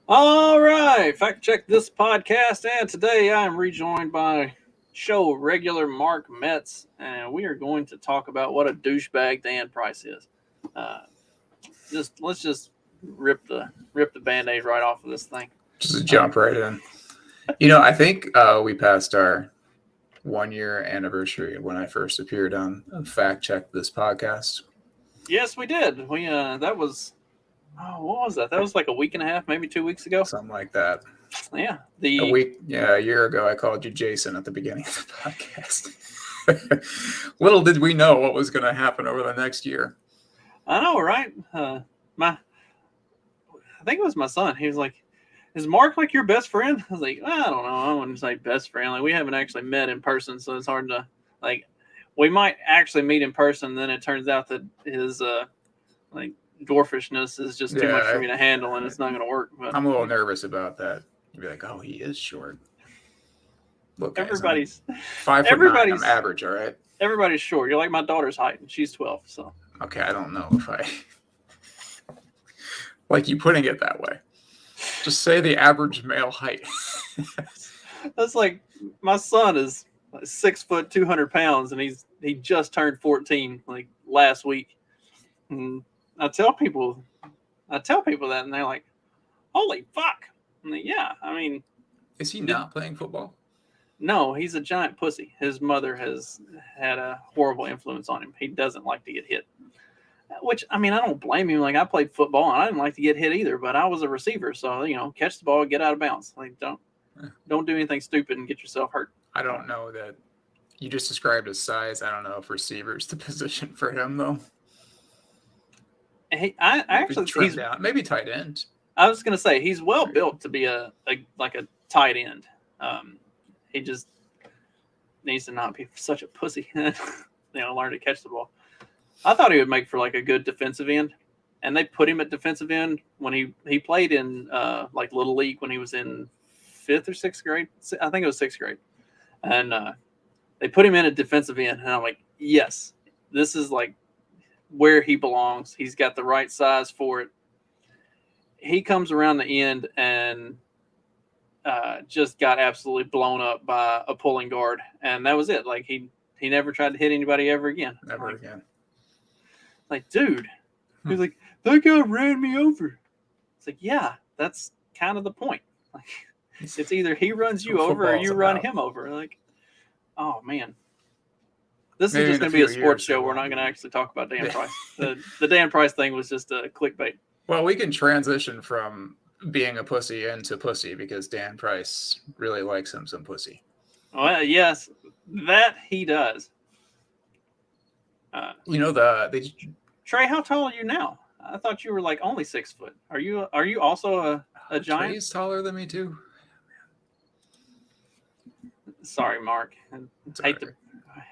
All right, fact check this podcast, and today I am rejoined by show regular Mark Metz, and we are going to talk about what a douchebag Dan Price is. Uh, let's just rip the band-aid right off of this thing. Just Uh, jump right in. I think we passed our 1 year anniversary when I first appeared on Fact Check This podcast. yes, we did. We that was what was that? That was like a week and a half, maybe 2 weeks ago. Something like that. Yeah, A year ago, I called you Jason at the beginning of the podcast. Little did we know what was going to happen over the next year. I know, right? I think it was my son. He was like, "Is Mark like your best friend?" I was like, "I don't know. I wouldn't say best friend. Like we haven't actually met in person, so it's hard to like. We might actually meet in person. Then it turns out that his like dwarfishness is just too much for me to handle, and it's not going to work." But I'm a little nervous about that. You'd be like, "Oh, he is short." Look, guys, everybody's 5'9". I'm average, all right. Everybody's short. You're like my daughter's height, and she's 12. So okay, I don't know if I like you putting it that way. Just say the average male height. That's like my son is 6 foot 200 pounds, and he just turned 14 like last week. And I tell people that, and they're like, "Holy fuck!" I'm like, yeah, I mean, is he not playing football? No, he's a giant pussy. His mother has had a horrible influence on him. He doesn't like to get hit. Which, I mean, I don't blame him. Like, I played football, and I didn't like to get hit either, but I was a receiver, so, catch the ball, get out of bounds. Like, don't do anything stupid and get yourself hurt. I don't know that you just described his size. I don't know if receiver's the position for him, though. I actually he's down. Maybe tight end. I was gonna say he's well built to be a tight end. He just needs to not be such a pussy. Learn to catch the ball. I thought he would make for like a good defensive end, and they put him at defensive end when he played in like little league when he was in 5th or 6th grade. I think it was 6th grade, and they put him in at defensive end, and I'm like, yes, this is like where he belongs. He's got the right size for it. He comes around the end and just got absolutely blown up by a pulling guard, and that was it. Like he never tried to hit anybody ever again. Never again. Like, dude, he was like, that guy ran me over. It's like, yeah, that's kind of the point. Like, it's either he runs you over or you run him over. Like, oh man, this is just going to be a sports show. We're not going to actually talk about Dan Price. The Dan Price thing was just a clickbait. Well, we can transition from being a pussy into pussy because Dan Price really likes him some pussy. Well, yes, that he does. Trey, how tall are you now? I thought you were like only 6 foot. Are you also a giant? Trey's taller than me too. Sorry, Mark. I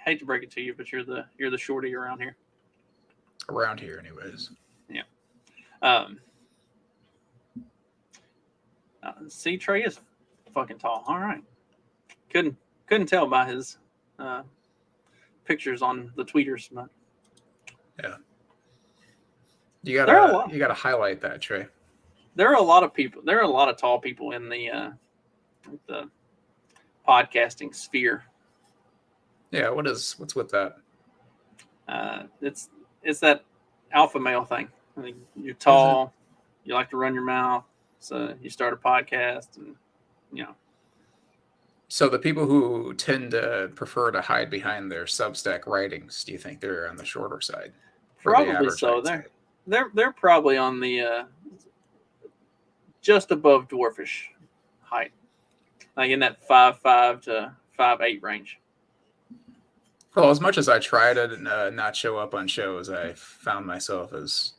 hate to break it to you, but you're the shorty around here. Around here, anyways. Yeah. See, Trey is fucking tall. All right. Couldn't tell by his pictures on the tweeters, but yeah. You gotta highlight that, Trey. There are a lot of people. There are a lot of tall people in the podcasting sphere. Yeah, what's with that? It's that alpha male thing. I mean, you're tall, you like to run your mouth, so you start a podcast, and So the people who tend to prefer to hide behind their Substack writings, do you think they're on the shorter side? Probably so. They're probably on the just above dwarfish height, like in that 5'5" to 5'8" range. Well, as much as I try to not show up on shows, I found myself as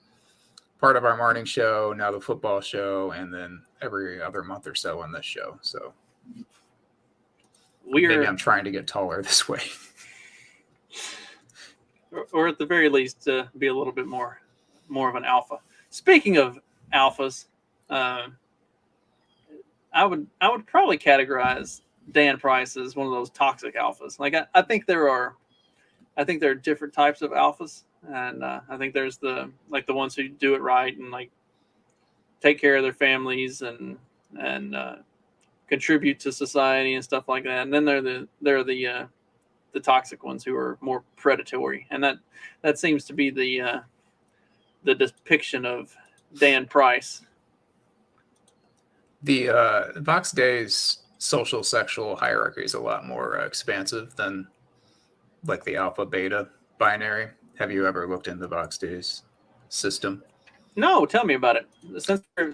part of our morning show, now the football show, and then every other month or so on this show. So maybe I'm trying to get taller this way. Or at the very least, to be a little bit more of an alpha. Speaking of alphas, I would probably categorize Dan Price as one of those toxic alphas. Like I think there are different types of alphas, and I think there's the ones who do it right and like take care of their families and contribute to society and stuff like that. And then they're the toxic ones who are more predatory, and that seems to be the depiction of Dan Price. The Vox Day's social sexual hierarchy is a lot more expansive than like the alpha beta binary. Have you ever looked into Vox Day's system? No, tell me about it.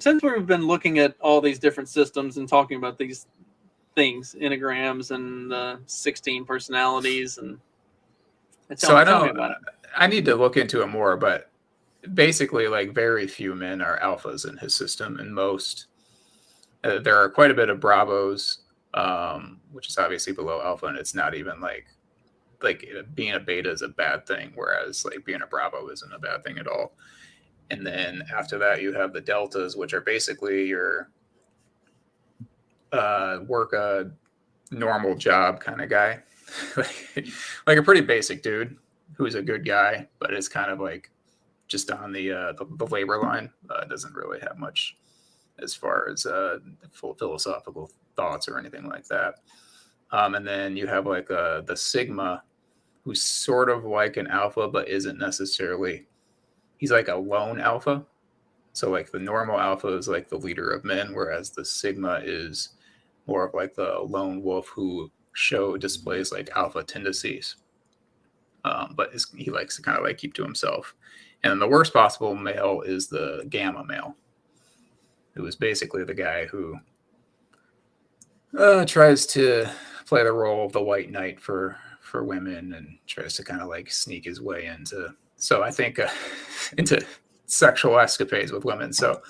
Since we've been looking at all these different systems and talking about these things, enneagrams and 16 personalities, and tell me about it. I need to look into it more, but basically, like, very few men are alphas in his system, and most there are quite a bit of Bravos, which is obviously below alpha, and it's not even like being a beta is a bad thing, whereas like being a Bravo isn't a bad thing at all. And then after that, you have the deltas, which are basically your work a normal job kind of guy, like a pretty basic dude who's a good guy, but is kind of like just on the labor line. Doesn't really have much as far as full philosophical thoughts or anything like that. And then you have like the Sigma, who's sort of like an alpha, but isn't necessarily. He's like a lone alpha. So like the normal alpha is like the leader of men, whereas the Sigma is more of like the lone wolf who displays like alpha tendencies. But he likes to kind of like keep to himself. And then the worst possible male is the Gamma male, who is basically the guy who tries to play the role of the white knight for women and tries to kind of like sneak his way into sexual escapades with women. So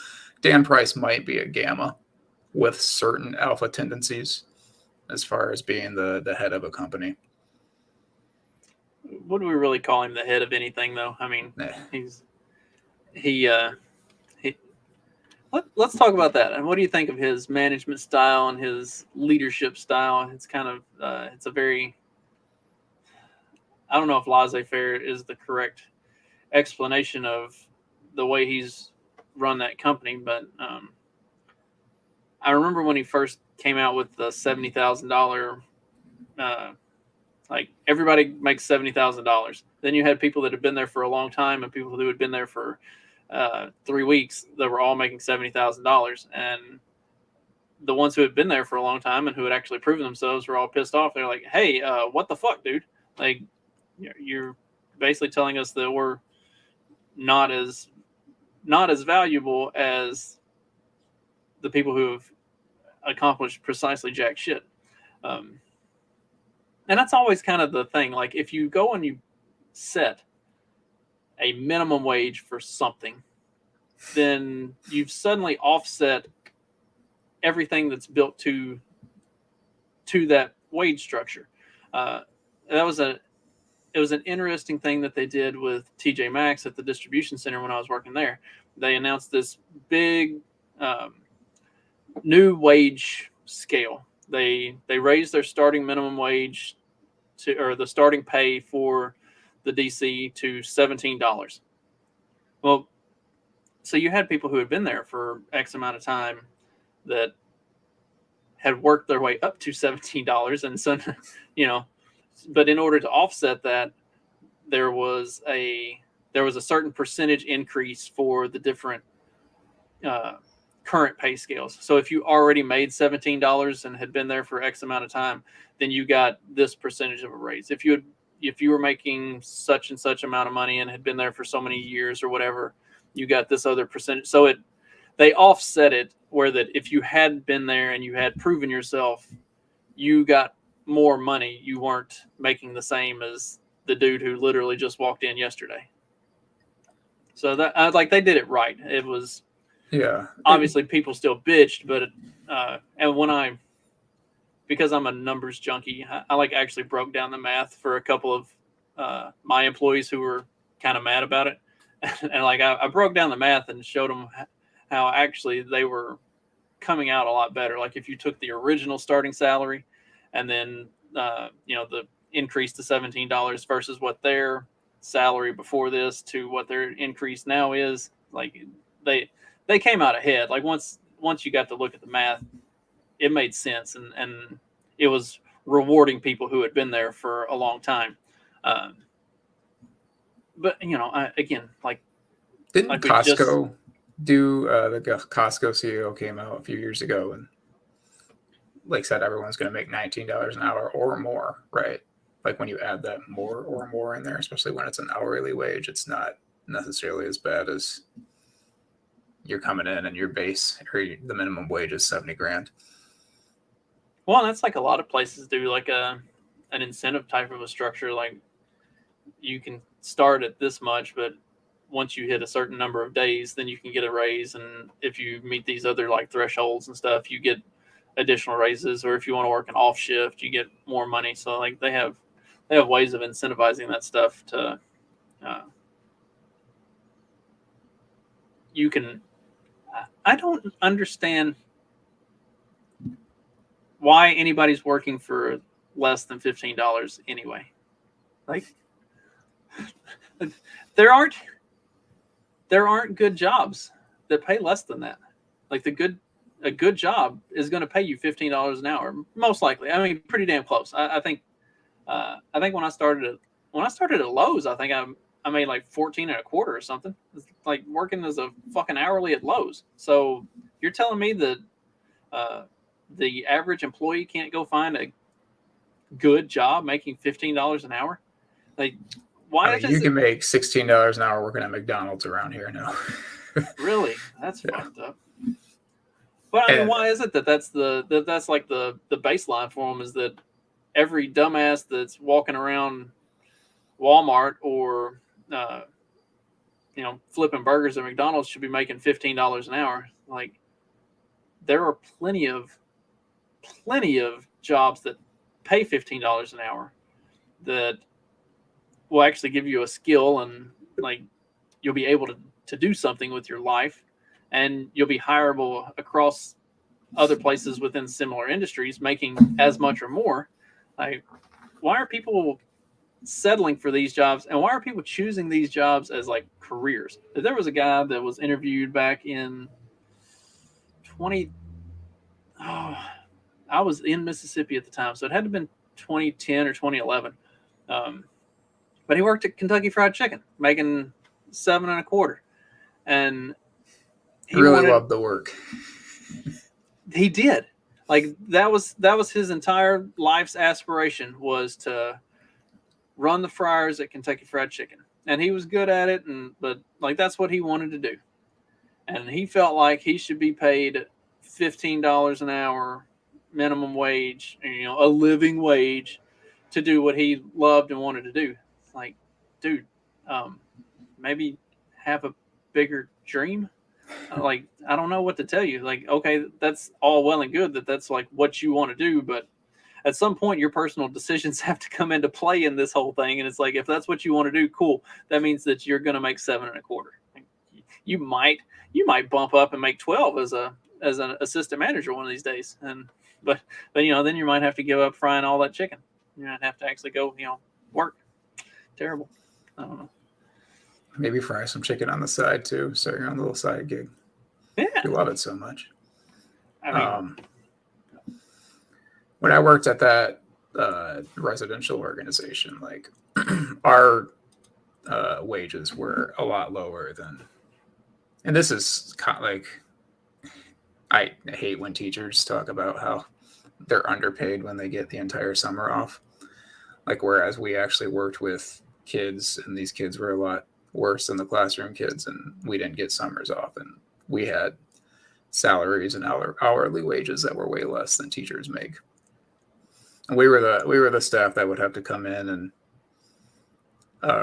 Dan Price might be a Gamma with certain alpha tendencies as far as being the head of a company. Would we really call him the head of anything, though? I mean, let's talk about that. And what do you think of his management style and his leadership style? It's kind of it's a very, I don't know if laissez-faire is the correct explanation of the way he's run that company, but I remember when he first came out with the $70,000, like everybody makes $70,000. Then you had people that had been there for a long time and people who had been there for 3 weeks that were all making $70,000. And the ones who had been there for a long time and who had actually proven themselves were all pissed off. They're like, hey, what the fuck, dude? Like, you're basically telling us that we're not as valuable as the people who have accomplished precisely jack shit. And that's always kind of the thing. Like, if you go and you set a minimum wage for something, then you've suddenly offset everything that's built to that wage structure. It was an interesting thing that they did with TJ Maxx at the distribution center when I was working there. They announced this big new wage scale. They raised their starting minimum wage or the starting pay for the DC to $17. Well, so you had people who had been there for X amount of time that had worked their way up to $17, and so but in order to offset that, there was a certain percentage increase for the different current pay scales. So if you already made $17 and had been there for X amount of time, then you got this percentage of a raise. If you were making such and such amount of money and had been there for so many years or whatever, you got this other percentage. So they offset it where that if you had been there and you had proven yourself, you got more money. You weren't making the same as the dude who literally just walked in yesterday. So that they did it right. It was, yeah. Obviously, people still bitched, but and because I'm a numbers junkie, I actually broke down the math for a couple of my employees who were kind of mad about it, and I broke down the math and showed them how actually they were coming out a lot better. Like if you took the original starting salary and then the increase to $17 versus what their salary before this to what their increase now is, like they they came out ahead. Like once you got to look at the math, it made sense, and it was rewarding people who had been there for a long time. But again, like Didn't Costco do the Costco CEO came out a few years ago and like said everyone's going to make $19 an hour or more, right? Like when you add that more or more in there, especially when it's an hourly wage, it's not necessarily as bad as you're coming in and your base or the minimum wage is 70 grand. Well, that's like a lot of places do like an incentive type of a structure. Like you can start at this much, but once you hit a certain number of days, then you can get a raise. And if you meet these other like thresholds and stuff, you get additional raises. Or if you want to work an off shift, you get more money. So like they have ways of incentivizing that stuff to you can. I don't understand why anybody's working for less than $15 anyway. Like there aren't good jobs that pay less than that. Like a good job is going to pay you $15 an hour, most likely. I mean, pretty damn close. I think when I started at Lowe's, I think I made like 14 and a quarter or something. It's like working as a fucking hourly at Lowe's. So you're telling me that the average employee can't go find a good job making $15 an hour? Like, why? You can make $16 an hour working at McDonald's around here now. Really? That's fucked up. But I mean, why is it that's like the baseline for them, is that every dumbass that's walking around Walmart or flipping burgers at McDonald's should be making $15 an hour? Like, there are plenty of jobs that pay $15 an hour that will actually give you a skill, and like you'll be able to do something with your life, and you'll be hireable across other places within similar industries making as much or more. Like, why are people settling for these jobs, and why are people choosing these jobs as like careers? There was a guy that was interviewed back in I was in Mississippi at the time, so it had to have been 2010 or 2011. But he worked at Kentucky Fried Chicken, making $7 and a quarter, and he really loved the work. He did. Like that was his entire life's aspiration, was to run the fryers at Kentucky Fried Chicken, and he was good at it. But like that's what he wanted to do, and he felt like he should be paid $15 an hour, minimum wage, a living wage, to do what he loved and wanted to do. Like, dude, maybe have a bigger dream. Like, I don't know what to tell you. Like, okay, that's all well and good that's like what you want to do, but at some point your personal decisions have to come into play in this whole thing. And it's like, if that's what you want to do, cool. That means that you're going to make $7 and a quarter. Like, you might bump up and make 12 as an assistant manager one of these days. But then you might have to give up frying all that chicken. You might have to actually go, work. Terrible. I don't know. Maybe fry some chicken on the side too. Start your own little side gig. Yeah. You love it so much. I mean, when I worked at that residential organization, like our wages were a lot lower than, and this is like, I hate when teachers talk about how they're underpaid when they get the entire summer off. Like, whereas we actually worked with kids, and these kids were a lot worse than the classroom kids, and we didn't get summers off, and we had salaries and hourly wages that were way less than teachers make. And we were the staff that would have to come in and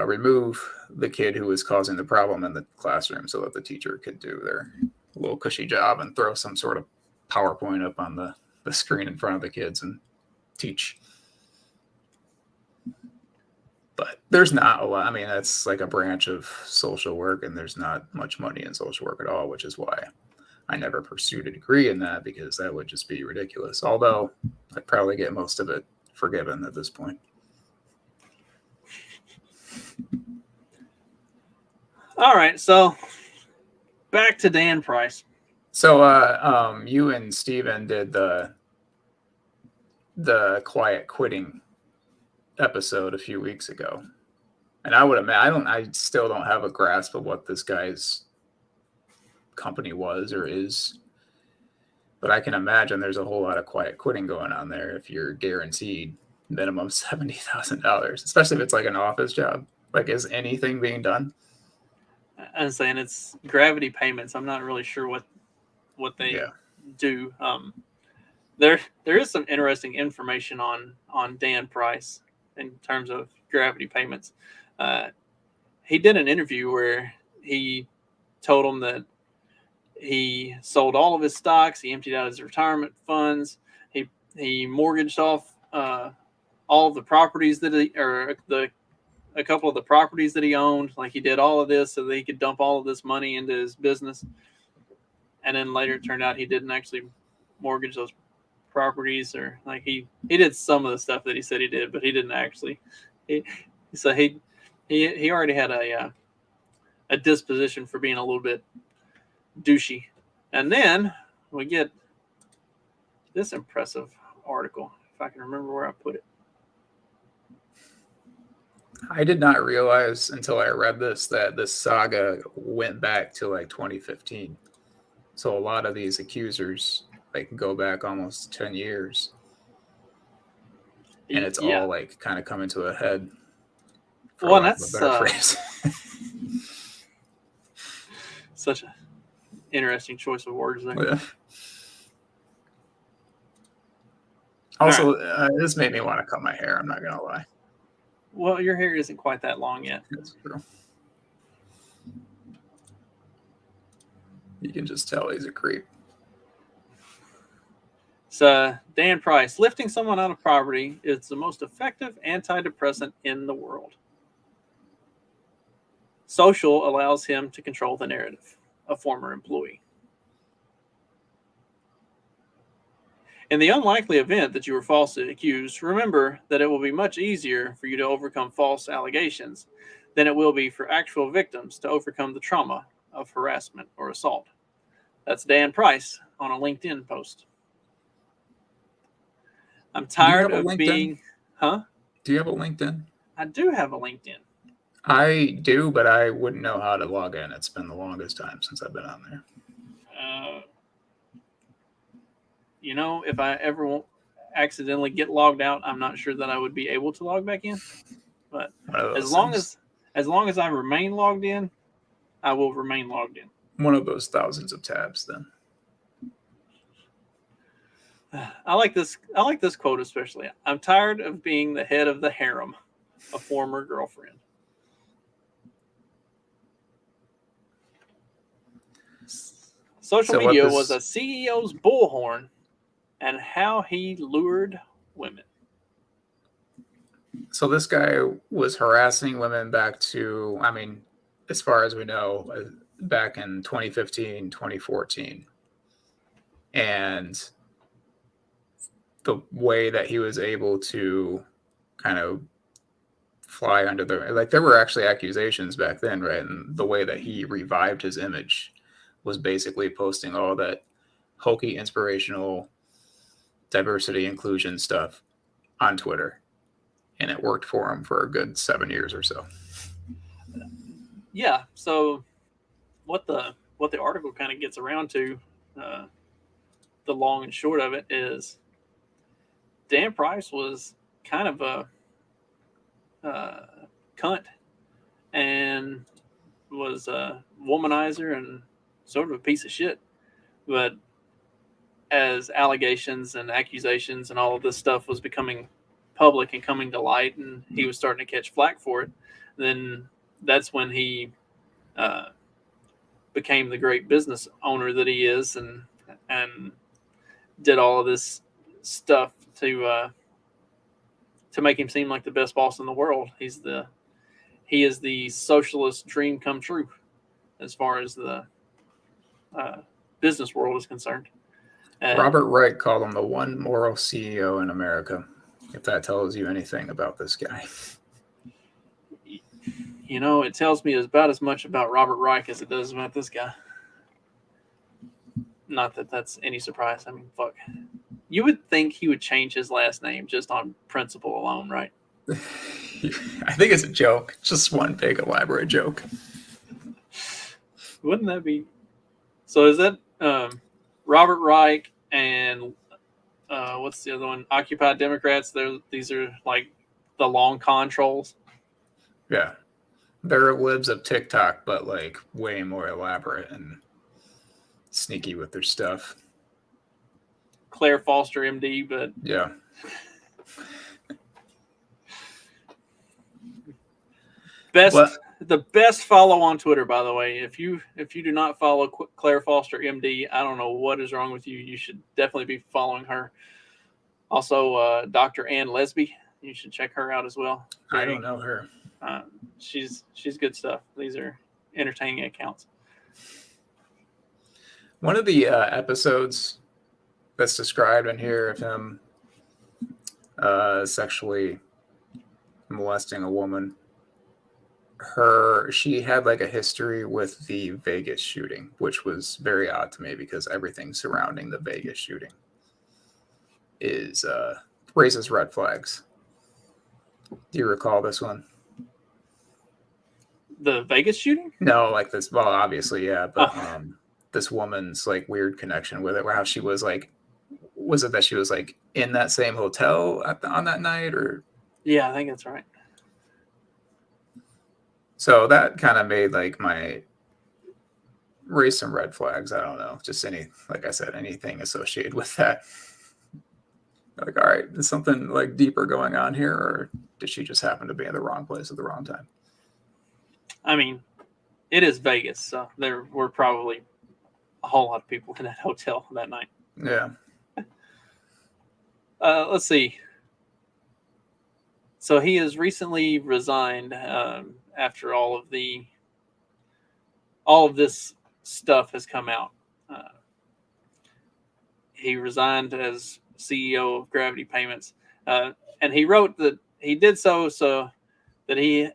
remove the kid who was causing the problem in the classroom so that the teacher could do their little cushy job and throw some sort of PowerPoint up on the screen in front of the kids and teach. But there's not a lot. I mean, that's like a branch of social work, and there's not much money in social work at all, which is why I never pursued a degree in that, because that would just be ridiculous. Although I'd probably get most of it forgiven at this point. All right. So back to Dan Price. So, you and Steven did the quiet quitting episode a few weeks ago, and I would imagine I still don't have a grasp of what this guy's company was or is, but I can imagine there's a whole lot of quiet quitting going on there if you're guaranteed minimum $70,000, especially if it's like an office job. Like, is anything being done? I'm saying it's gravity payments. I'm not really sure what they do. There is some interesting information on Dan Price in terms of gravity payments. He did an interview where he told him that he sold all of his stocks. He emptied out his retirement funds. He mortgaged off all of the properties that a couple of the properties that he owned. Like, he did all of this so that he could dump all of this money into his business. And then later it turned out he didn't actually mortgage those properties, or like he did some of the stuff that he said he did, but he didn't actually. He already had a disposition for being a little bit douchey. And then we get this impressive article, if I can remember where I put it. I did not realize until I read this that this saga went back to like 2015. So a lot of these accusers like go back almost 10 years. And it's all like kind of coming to a head. Well, that's a better phrase. Such an interesting choice of words there. Yeah. Also, this made me want to cut my hair. I'm not going to lie. Well, your hair isn't quite that long yet. That's true. You can just tell he's a creep. So, Dan Price, lifting someone out of poverty is the most effective antidepressant in the world. Social allows him to control the narrative, a former employee. In the unlikely event that you were falsely accused, remember that it will be much easier for you to overcome false allegations than it will be for actual victims to overcome the trauma of harassment or assault. That's Dan Price on a LinkedIn post. I'm tired of being... Huh? Do you have a LinkedIn? I do have a LinkedIn. I do, but I wouldn't know how to log in. It's been the longest time since I've been on there. If I ever accidentally get logged out, I'm not sure that I would be able to log back in. But as long as I remain logged in, I will remain logged in. One of those thousands of tabs, then. I like this quote especially. I'm tired of being the head of the harem, a former girlfriend. Social media was a CEO's bullhorn and how he lured women. So this guy was harassing women back to, as far as we know, back in 2015, 2014. And the way that he was able to kind of fly under there were actually accusations back then, right? And the way that he revived his image was basically posting all that hokey, inspirational, diversity, inclusion stuff on Twitter. And it worked for him for a good 7 years or so. Yeah. So what the article kind of gets around to, the long and short of it is Dan Price was kind of a cunt and was a womanizer and sort of a piece of shit. But as allegations and accusations and all of this stuff was becoming public and coming to light, and he was starting to catch flack for it, then that's when he became the great business owner that he is, and did all of this stuff to make him seem like the best boss in the world. He is the socialist dream come true as far as the business world is concerned. Robert Wright called him the one moral CEO in America, if that tells you anything about this guy. It tells me about as much about Robert Reich as it does about this guy. Not that that's any surprise. I mean, fuck. You would think he would change his last name just on principle alone, right? I think it's a joke. Just one big elaborate joke. Wouldn't that be? So is that Robert Reich and what's the other one? Occupy Democrats. These are like the long con trolls. Yeah. They're libs of TikTok, but like way more elaborate and sneaky with their stuff. Claire Foster, MD, but yeah. The best follow on Twitter, by the way. If you do not follow Claire Foster, MD, I don't know what is wrong with you. You should definitely be following her. Also, Dr. Ann Lesby, you should check her out as well. I don't know her. She's good stuff. These are entertaining accounts. One of the episodes that's described in here of him sexually molesting a woman, she had like a history with the Vegas shooting, which was very odd to me because everything surrounding the Vegas shooting is raises red flags. Do you recall this one? The Vegas shooting? No, like this. Well, obviously, yeah, but this woman's like weird connection with it, where how she was like, was it that she was like in that same hotel on that night, or? Yeah, I think that's right. So that kind of made like raise some red flags. I don't know, just like I said, anything associated with that. Like, all right, is something like deeper going on here, or did she just happen to be in the wrong place at the wrong time? I mean, it is Vegas, so there were probably a whole lot of people in that hotel that night. Yeah. Let's see. So he has recently resigned after all of this stuff has come out. He resigned as CEO of Gravity Payments, and he wrote that he did so that he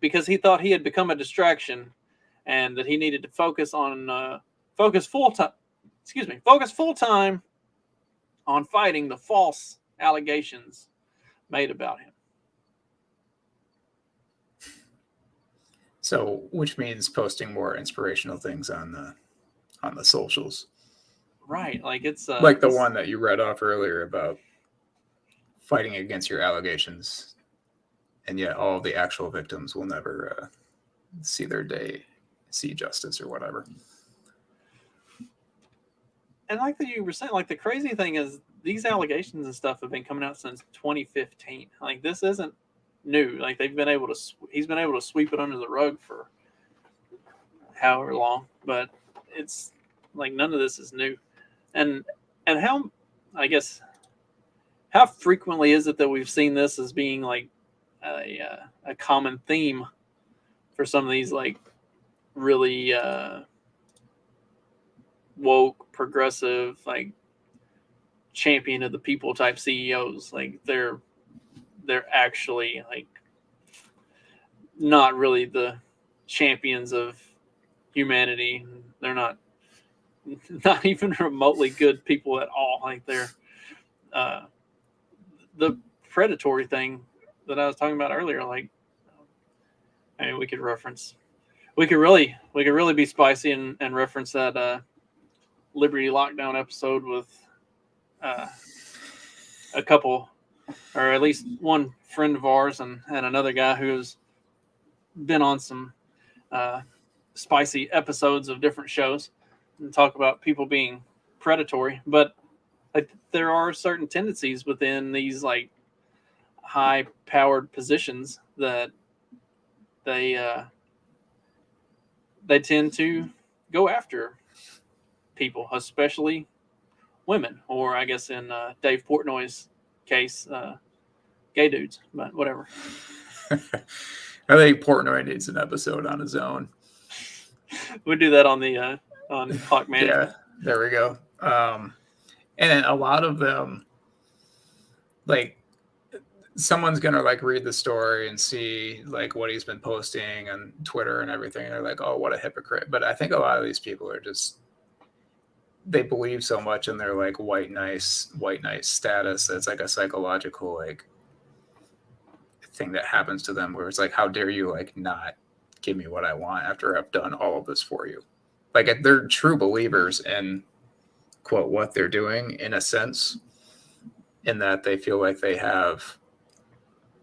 because he thought he had become a distraction, and that he needed to focus full time on fighting the false allegations made about him. So, which means posting more inspirational things on the socials. Right, like it's like the one that you read off earlier about fighting against your allegations, and yet all the actual victims will never see their day, see justice or whatever. And like you were saying, like the crazy thing is these allegations and stuff have been coming out since 2015. Like this isn't new. Like he's been able to sweep it under the rug for however long, but it's like none of this is new. And how, I guess, how frequently is it that we've seen this as being like a common theme for some of these like really woke, progressive, like champion of the people type CEOs? Like they're actually like not really the champions of humanity. They're not even remotely good people at all. Like they're the predatory thing that I was talking about earlier. Like, I mean, we could really be spicy and reference that Liberty Lockdown episode with a couple, or at least one friend of ours and another guy who's been on some spicy episodes of different shows and talk about people being predatory. But like, there are certain tendencies within these like high powered positions that they tend to go after people, especially women, or I guess in Dave Portnoy's case, gay dudes, but whatever. I think Portnoy needs an episode on his own. We'll do that on the on Clock Management. Yeah, there we go. And then a lot of them, like, someone's gonna like read the story and see like what he's been posting on Twitter and everything. And they're like, "Oh, what a hypocrite!" But I think a lot of these people are just they believe so much in their like white nice status. It's like a psychological like thing that happens to them where it's like, how dare you like not give me what I want after I've done all of this for you? Like they're true believers in quote what they're doing in a sense, in that they feel like they have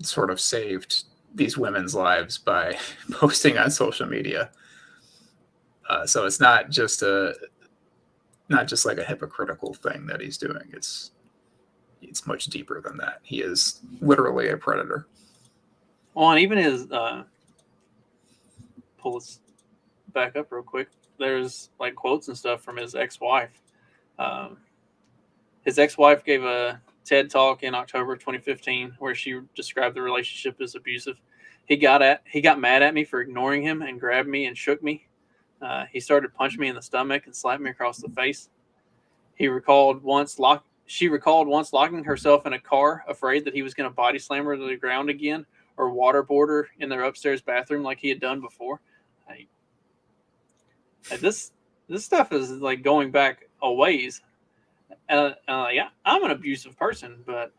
sort of saved these women's lives by posting on social media. So it's not just like a hypocritical thing that he's doing. It's much deeper than that. He is literally a predator. Well, and even his pull this back up real quick. There's like quotes and stuff from his ex-wife. His ex-wife gave a TED talk in October 2015 where she described the relationship as abusive. He got mad at me for ignoring him and grabbed me and shook me. He started punching me in the stomach and slapped me across the face. She recalled once locking herself in a car, afraid that he was going to body slam her to the ground again or waterboard her in their upstairs bathroom like he had done before. This stuff is like going back a ways. Yeah, I'm an abusive person, but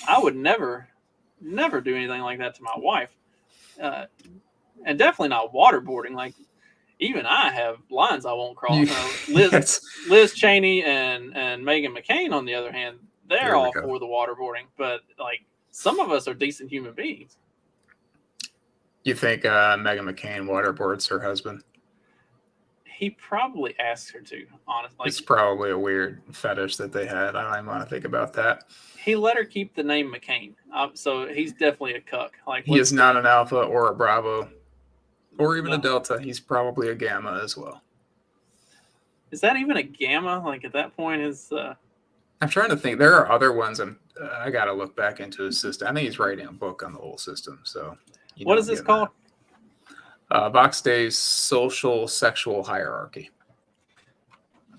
I would never do anything like that to my wife, and definitely not waterboarding. Like even I have lines I won't cross. Liz Cheney and Meghan McCain, on the other hand, they're all for the waterboarding, but like some of us are decent human beings. You think Meghan McCain waterboards her husband? He probably asks her to, honestly. It's probably a weird fetish that they had. I don't even want to think about that. He let her keep the name McCain, so he's definitely a cuck. Like he is not an alpha or a bravo or even a delta. He's probably a gamma as well. Is that even a gamma? Like at that point, I'm trying to think. There are other ones. I got to look back into his system. I think he's writing a book on the whole system. So, what is this called? Box Day's social sexual hierarchy.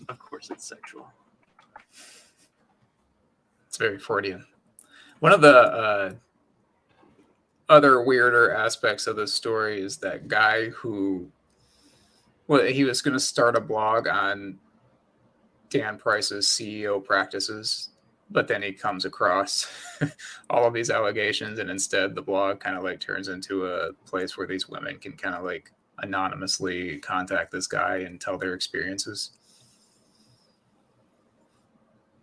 Of course, it's sexual. It's very Freudian. One of the other weirder aspects of this story is that guy who, he was going to start a blog on Dan Price's CEO practices, but then he comes across all of these allegations, and instead the blog kind of like turns into a place where these women can kind of like anonymously contact this guy and tell their experiences.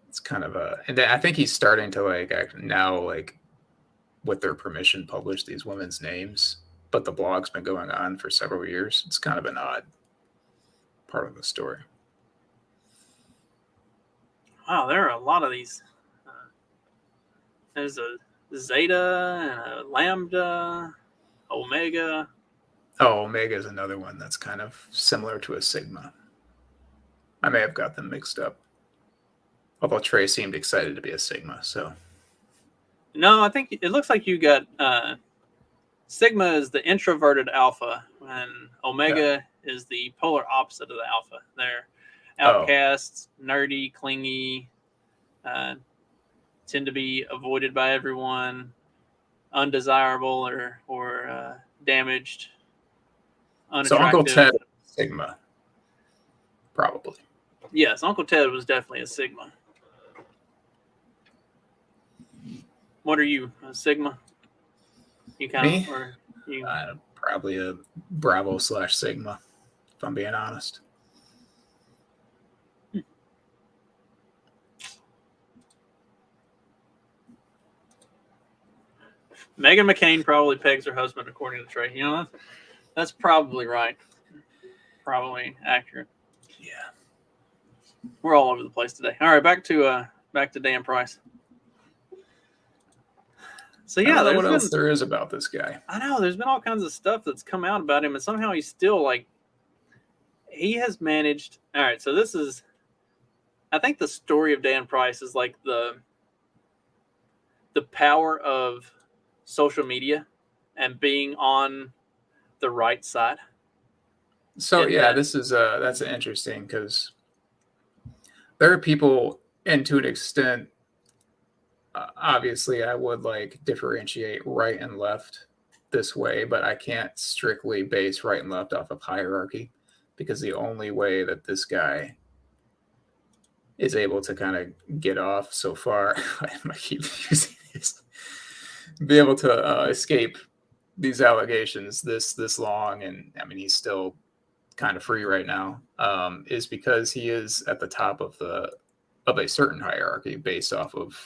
It's kind of and I think he's starting to like now, like with their permission, publish these women's names, but the blog's been going on for several years. It's kind of an odd part of the story. Wow, there are a lot of these. There's a Zeta and a Lambda, Omega. Oh, Omega is another one that's kind of similar to a Sigma. I may have got them mixed up. Although Trey seemed excited to be a Sigma, so. No, I think it looks like you got Sigma is the introverted alpha, and Omega is the polar opposite of the alpha. They're outcasts, nerdy, clingy, tend to be avoided by everyone, undesirable or damaged, unattractive. So Uncle Ted Sigma, probably. Yes, Uncle Ted was definitely a Sigma. What are you, a Sigma? You kind Me? of, or you? Probably a Bravo / Sigma, if I'm being honest. Meghan McCain probably pegs her husband, according to Trey. You know, that's probably right. Probably accurate. Yeah. We're all over the place today. All right, back to Dan Price. So yeah, I don't know what else there is about this guy. I know there's been all kinds of stuff that's come out about him, and somehow he's still like, he has managed. All right, so this is, I think the story of Dan Price is like the power of social media and being on the right side. So this is that's interesting because there are people, and to an extent, obviously I would like differentiate right and left this way, but I can't strictly base right and left off of hierarchy, because the only way that this guy is able to kind of get off so far. I keep using this. Be able to escape these allegations this long, and I mean he's still kind of free right now, is because he is at the top of a certain hierarchy based off of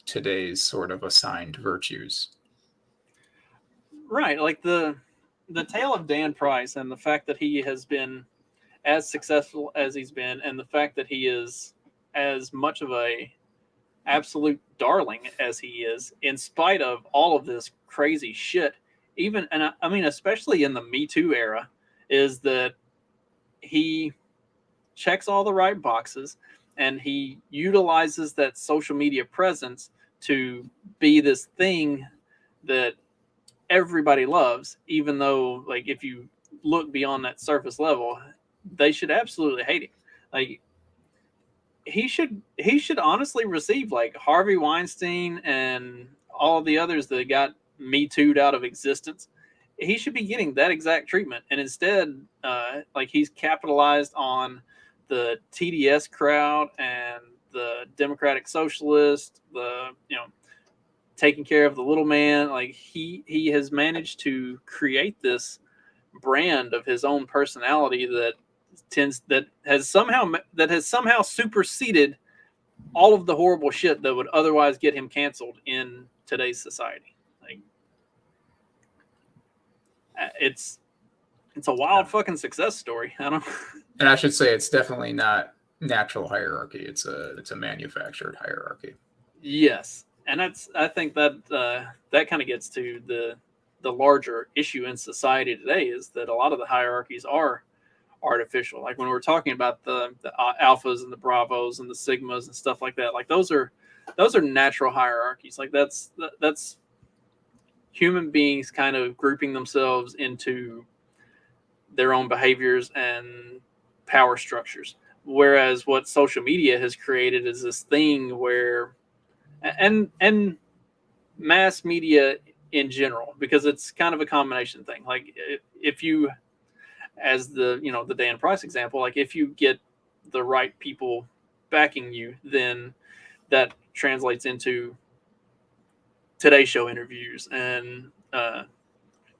today's sort of assigned virtues. Right, like the tale of Dan Price and the fact that he has been as successful as he's been, and the fact that he is as much of a absolute darling as he is, in spite of all of this crazy shit. Even, and I mean, especially in the Me Too era, is that he checks all the right boxes and he utilizes that social media presence to be this thing that everybody loves, even though, like, if you look beyond that surface level, they should absolutely hate him. Like, he should honestly receive like Harvey Weinstein and all of the others that got Me Too'd out of existence. He should be getting that exact treatment, and instead, like, he's capitalized on the TDS crowd and the Democratic Socialist, the taking care of the little man. Like, he has managed to create this brand of his own personality that has somehow superseded all of the horrible shit that would otherwise get him canceled in today's society. Like, it's a wild fucking success story. I don't. And I should say it's definitely not natural hierarchy. It's a manufactured hierarchy. Yes, and I think that that kind of gets to the larger issue in society today, is that a lot of the hierarchies are artificial. Like when we're talking about the alphas and the bravos and the sigmas and stuff like that, like those are natural hierarchies. Like that's human beings kind of grouping themselves into their own behaviors and power structures. Whereas what social media has created is this thing where, and mass media in general, because it's kind of a combination thing. Like if you, as the the Dan Price example, like if you get the right people backing you, then that translates into Today Show interviews and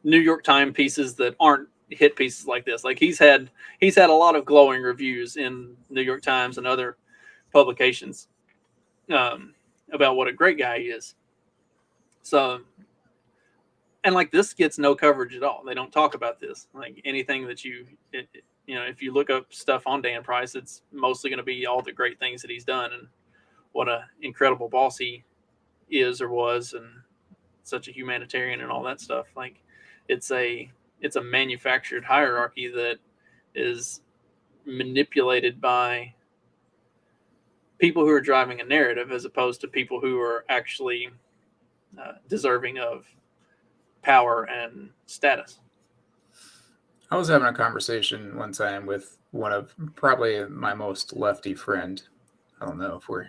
New York Times pieces that aren't hit pieces like this. Like he's had a lot of glowing reviews in New York Times and other publications about what a great guy he is. So, and like this gets no coverage at all. They don't talk about this. Like anything that if you look up stuff on Dan Price, it's mostly going to be all the great things that he's done and what a incredible boss he is or was, and such a humanitarian and all that stuff. Like it's a manufactured hierarchy that is manipulated by people who are driving a narrative, as opposed to people who are actually deserving of power and status. I was having a conversation one time with one of probably my most lefty friend. I don't know if we're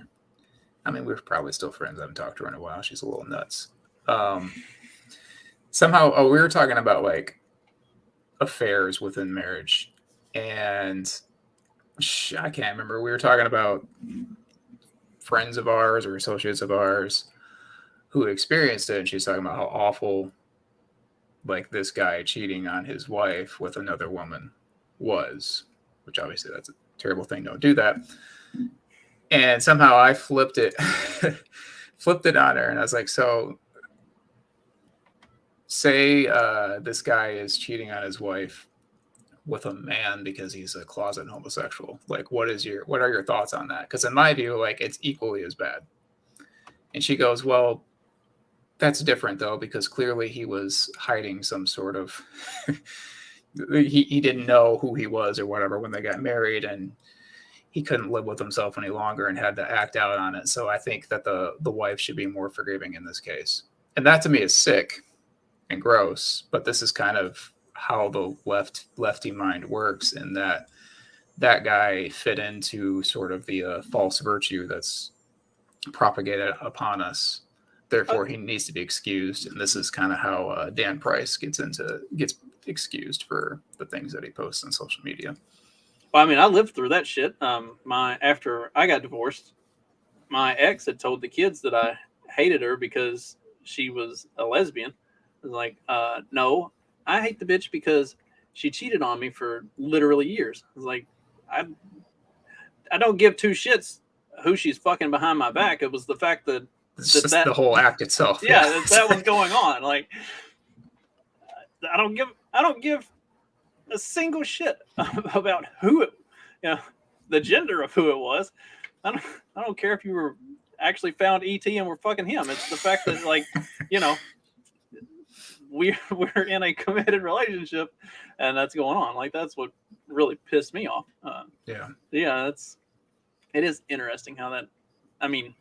probably still friends. I haven't talked to her in a while. She's a little nuts. Somehow we were talking about like affairs within marriage, and I can't remember. We were talking about friends of ours or associates of ours who experienced it, and she's talking about how awful like this guy cheating on his wife with another woman was, which obviously that's a terrible thing. Don't do that. And somehow I flipped it on her, and I was like, so say this guy is cheating on his wife with a man because he's a closet homosexual. Like, what are your thoughts on that? Because in my view, like, it's equally as bad. And she goes, well, that's different though, because clearly he was hiding some sort of he didn't know who he was or whatever when they got married, and he couldn't live with himself any longer and had to act out on it. So I think that the wife should be more forgiving in this case. And that to me is sick and gross, but this is kind of how the lefty mind works, in that guy fit into sort of the false virtue that's propagated upon us. Therefore, he needs to be excused. And this is kind of how Dan Price gets excused for the things that he posts on social media. Well, I mean, I lived through that shit. After I got divorced, my ex had told the kids that I hated her because she was a lesbian. I was like, no, I hate the bitch because she cheated on me for literally years. I was like, I don't give two shits who she's fucking behind my back. It was the fact that It's just the whole act itself. Yeah, that was going on. Like, I don't give a single shit about who it, the gender of who it was. I don't care if you were actually found ET and were fucking him. It's the fact that, like, we're in a committed relationship and that's going on. Like, that's what really pissed me off. Yeah, it is interesting how that, I mean,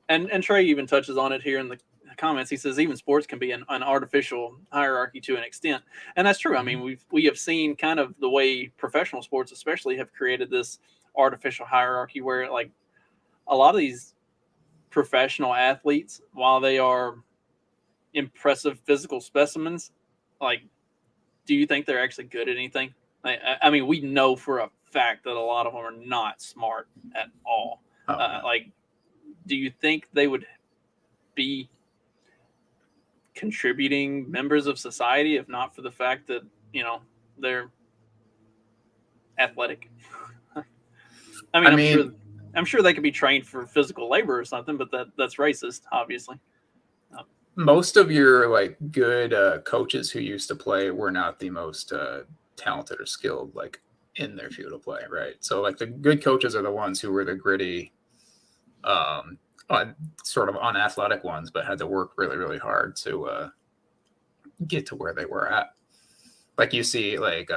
and Trey even touches on it here in the comments. He says even sports can be an artificial hierarchy to an extent, and that's true. I mean, we have seen kind of the way professional sports, especially, have created this artificial hierarchy where, like, a lot of these professional athletes, while they are impressive physical specimens, like, do you think they're actually good at anything? I mean, we know for a fact that a lot of them are not smart at all. Like, do you think they would be contributing members of society if not for the fact that, they're athletic? I mean, I'm sure they could be trained for physical labor or something, but that's racist, obviously. Most of your, like, good coaches who used to play were not the most talented or skilled, like, in their field of play, right? So, like, the good coaches are the ones who were the gritty, sort of unathletic ones, but had to work really, really hard to get to where they were at. Like, you see, like,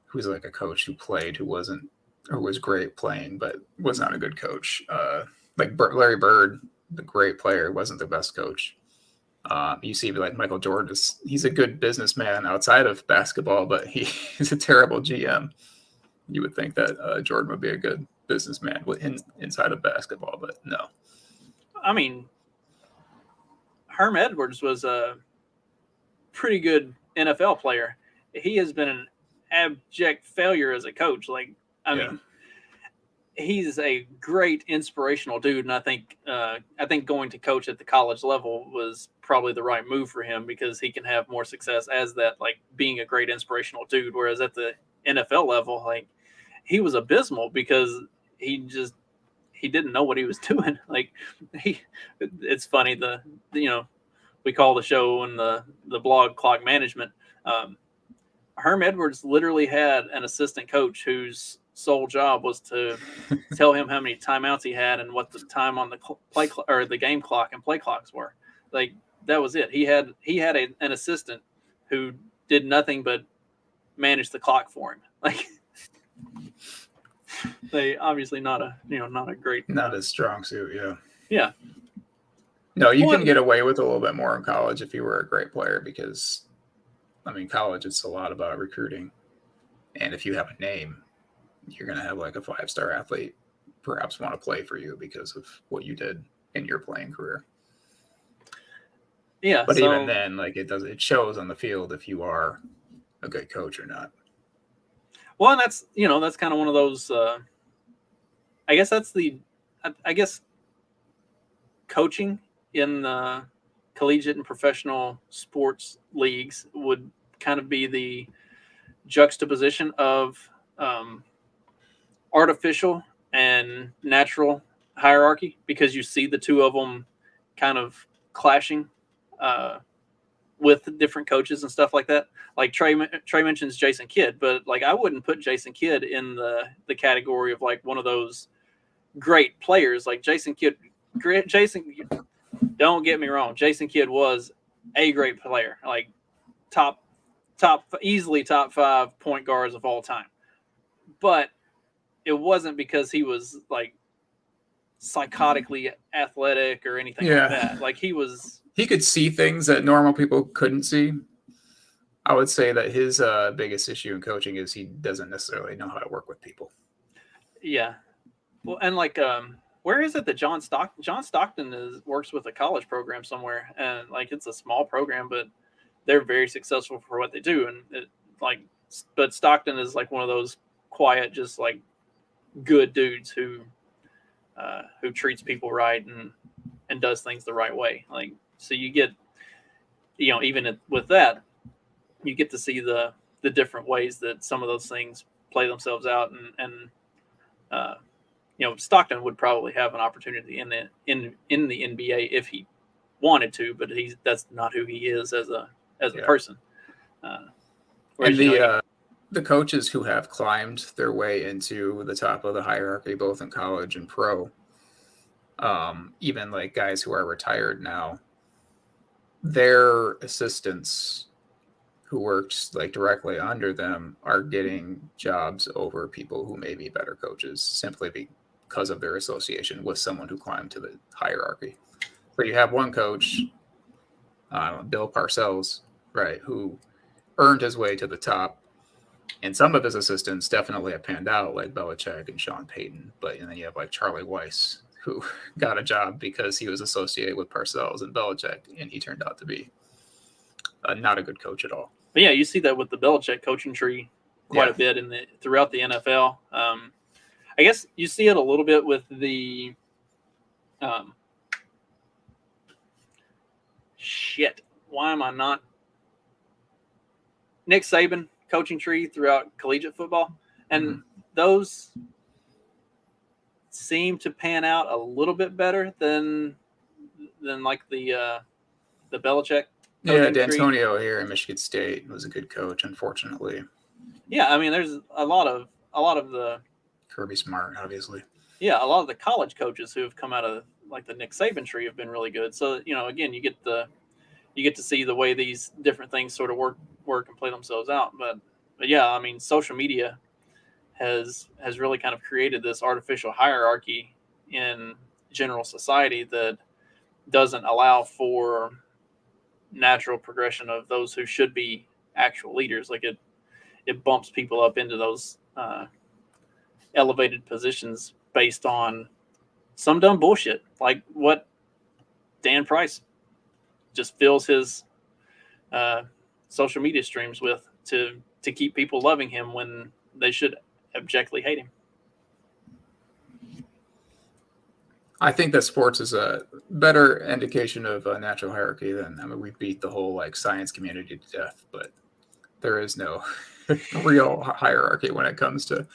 who's like a coach who played who was great playing, but was not a good coach. Like Larry Bird, the great player, wasn't the best coach. You see, like, Michael Jordan, he's a good businessman outside of basketball, but he's a terrible GM. You would think that Jordan would be a good businessman inside of basketball, but no. I mean, Herm Edwards was a pretty good NFL player. He has been an abject failure as a coach. Like, I mean, he's a great inspirational dude, and I think going to coach at the college level was probably the right move for him because he can have more success as that, like, being a great inspirational dude. Whereas at the NFL level, like, he was abysmal because he didn't know what he was doing. Like, it's funny, we call the show and the blog Clock Management. Herm Edwards literally had an assistant coach whose sole job was to tell him how many timeouts he had and what the time on the or the game clock and play clocks were. Like, that was it. He had an assistant who did nothing but manage the clock for him. Like, they obviously not a great, not a strong suit. Yeah. No, you can get away with a little bit more in college if you were a great player because, I mean, college, it's a lot about recruiting. And if you have a name, you're going to have, like, a 5-star athlete perhaps want to play for you because of what you did in your playing career. Yeah. But even then, like, it shows on the field if you are a good coach or not. Well, and that's kind of one of those, I guess coaching in the collegiate and professional sports leagues would kind of be the juxtaposition of artificial and natural hierarchy, because you see the two of them kind of clashing with different coaches and stuff like that. Like Trey mentions Jason Kidd, but, like, I wouldn't put Jason Kidd in the category of, like, one of those great players. Like, Jason Kidd, don't get me wrong, Jason Kidd was a great player, like easily top 5 point guards of all time. But it wasn't because he was, like, psychotically athletic or anything like that. Like, he could see things that normal people couldn't see. I would say that his biggest issue in coaching is he doesn't necessarily know how to work with people. Yeah. Well, and, like, where is it that John Stockton works with a college program somewhere, and, like, it's a small program, but they're very successful for what they do. And but Stockton is like one of those quiet, just like good dudes who treats people right and does things the right way. Like, so you get, even with that, you get to see the different ways that some of those things play themselves out, and Stockton would probably have an opportunity in the NBA if he wanted to, but that's not who he is as a person. And the coaches who have climbed their way into the top of the hierarchy, both in college and pro, even like guys who are retired now, their assistants who works like directly under them are getting jobs over people who may be better coaches simply because of their association with someone who climbed to the hierarchy. So you have one coach, Bill Parcells, right, who earned his way to the top. And some of his assistants definitely have panned out, like Belichick and Sean Payton. But then you have like Charlie Weiss, who got a job because he was associated with Parcells and Belichick, and he turned out to be not a good coach at all. But yeah, you see that with the Belichick coaching tree quite a bit throughout the NFL. I guess you see it a little bit with the why am I not Nick Saban coaching tree throughout collegiate football, and those seem to pan out a little bit better than like the Belichick. Yeah, D'Antonio here in Michigan State was a good coach, unfortunately. Yeah, I mean, there's a lot of the Kirby Smart, obviously. Yeah, a lot of the college coaches who have come out of like the Nick Saban tree have been really good. So again, you get to see the way these different things sort of work and play themselves out. But yeah, I mean, social media has really kind of created this artificial hierarchy in general society that doesn't allow for natural progression of those who should be actual leaders. Like it bumps people up into those elevated positions based on some dumb bullshit, like what Dan Price just fills his social media streams with to keep people loving him when they should objectively hate him. I think that sports is a better indication of a natural hierarchy than, we beat the whole like science community to death, but there is no real hierarchy when it comes to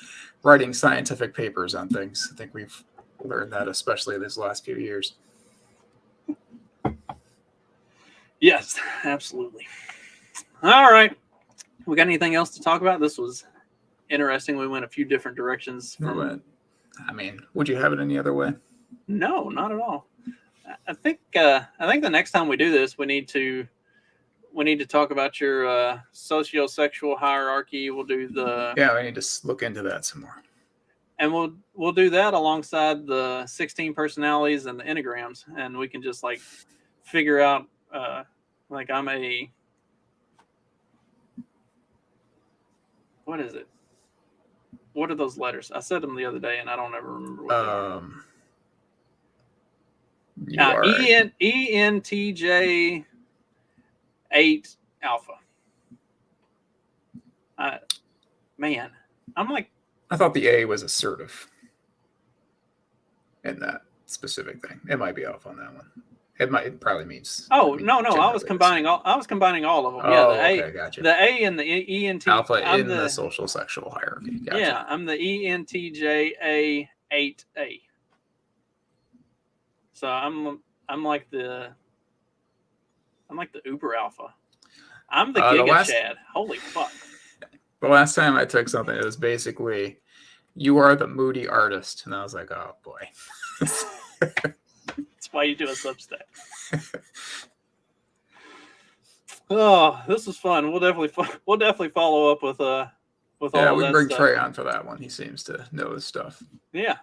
writing scientific papers on things. I think we've learned that, especially these last few years. Yes, absolutely. All right. We got anything else to talk about? This was interesting. We went a few different directions. Would you have it any other way? No, not at all. I think the next time we do this, we need to talk about your socio-sexual hierarchy. We'll do we need to look into that some more. And we'll do that alongside the 16 personalities and the enneagrams, and we can just like figure out like I'm a, what is it? What are those letters? I said them the other day, and I don't ever remember what they are. ENTJ 8 alpha. Man, I'm like. I thought the A was assertive in that specific thing. It might be off on that one. It probably means. Oh, no. I was combining all of them. Oh, okay, gotcha. The A and the ENT alpha in the social sexual hierarchy. Gotcha. Yeah, I'm the ENTJ 8A. So I'm like the Uber alpha. I'm the Giga Chad. Holy fuck. The last time I took something, it was basically, you are the moody artist. And I was like, oh, boy. That's why you do a Substack. Oh, this was fun. We'll definitely follow up with all that stuff. Yeah, we bring Trey on for that one. He seems to know his stuff. Yeah.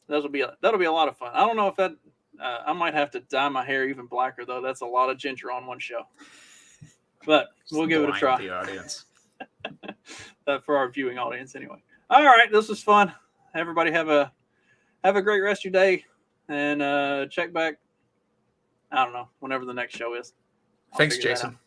That'll be a lot of fun. I don't know if that I might have to dye my hair even blacker, though. That's a lot of ginger on one show. But we'll give it a try. The audience. For our viewing audience, anyway. All right, this was fun. Everybody have a great rest of your day, and check back. I don't know, whenever the next show is. Thanks, Jason.